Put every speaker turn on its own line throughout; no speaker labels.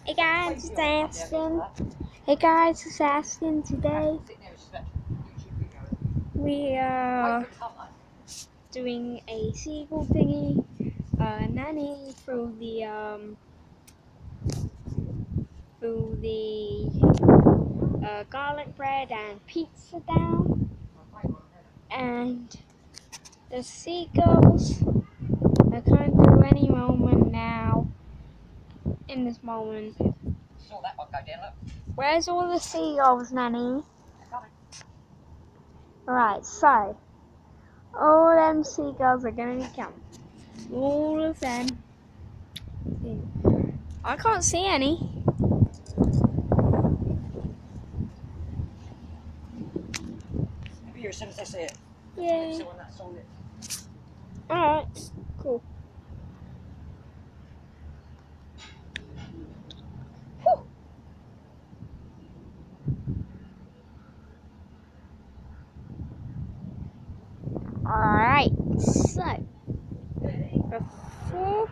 Hey guys, it's Aston. Hey guys, it's Aston. Today we are doing a seagull thingy, nanny through the garlic bread and pizza down, and the seagulls are coming through any moment now. In this moment.
Saw that one go down, look.
Where's all the seagulls, Nanny? Alright, so all them seagulls are gonna be coming. All of them. I can't see any.
Maybe here as soon as I see it.
Yeah.
See when that's on it.
Alright, cool. Alright, so before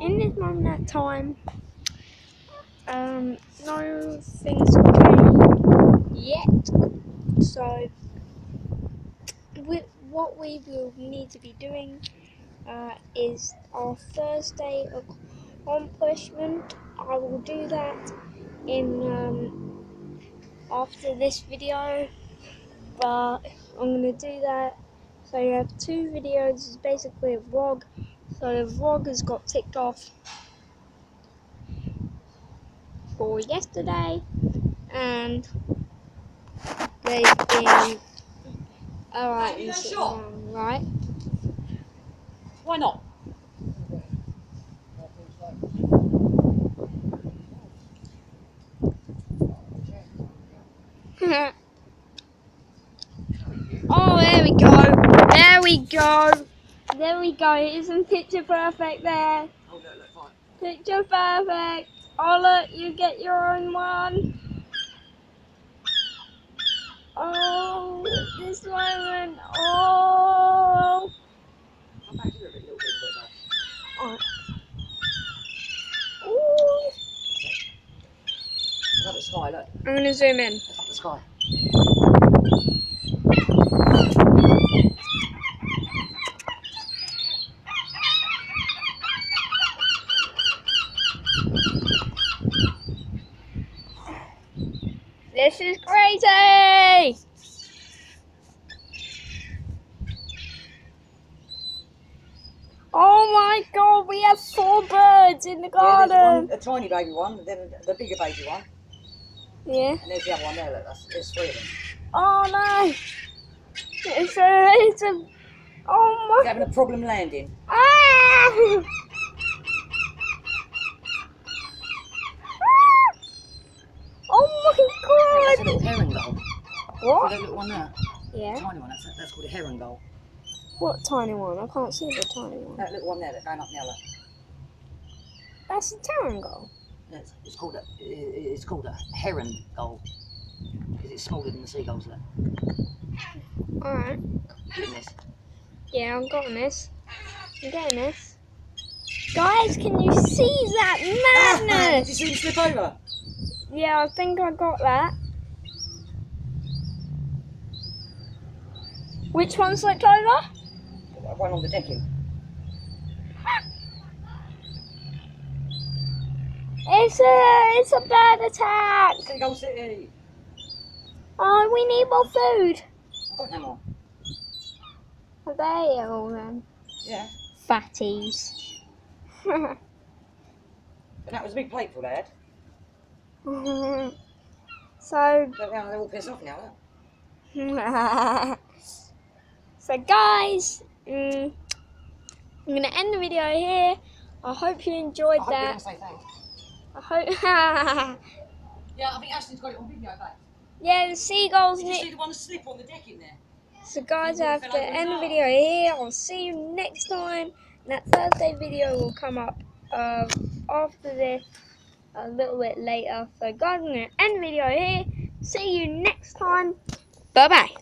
in this moment of time, no things okay yet. So what we will need to be doing is our Thursday accomplishment. I will do that in after this video, but I'm gonna do that. So you have two videos. It's basically a vlog. So the vlog has got ticked off for yesterday, and they've been alright and sitting down, right?
Why not?
Oh, there we go. There we go. There we go. Isn't picture perfect there?
Oh, look, fine.
Picture perfect. Oh, look, you get your own one. Oh, this moment. Oh.
Come back here a little bit.
Oh. Ooh.
Look up the sky, look.
I'm going to zoom in.
Look up the sky.
This is crazy! Oh my god, we have 4 birds in the garden!
Yeah, there's a tiny baby one, then the bigger baby one.
Yeah.
And there's the other one there, look, there's 3 of them.
Oh no! It's a oh my...
You're having a problem landing.
Ah! Oh my god!
That's a little herring gull.
What?
See that little one there?
Yeah.
The tiny one, that's called a herring gull.
What tiny one? I can't see the tiny one.
That little one there, that's going up now, look.
That's a tarangul.
It's called a heron gull. Because it's smaller than the seagulls there.
Alright.
Getting this?
Yeah, I'm getting this. I'm getting this. Guys, can you see that madness?
Did you see him slip over?
Yeah, I think I got that. Which one slipped over?
One on the decking.
It's a bird attack.
Seagull City.
Oh, we need more food.
I've got no more.
Are they all then?
Yeah.
Fatties.
And that was a big plateful, lad.
So.
They're all pissed off now,
So guys, I'm going to end the video here. I hope you enjoyed that.
I hope you're going to say thanks.
I hope.
Yeah, I think Ashton's got it on video back.
Yeah, the seagulls.
Did you see the one slip on the deck in there?
So guys, I have to end the video here. I'll see you next time. And that Thursday video will come up after this, a little bit later. So guys, I'm going to end the video here. See you next time. Bye bye.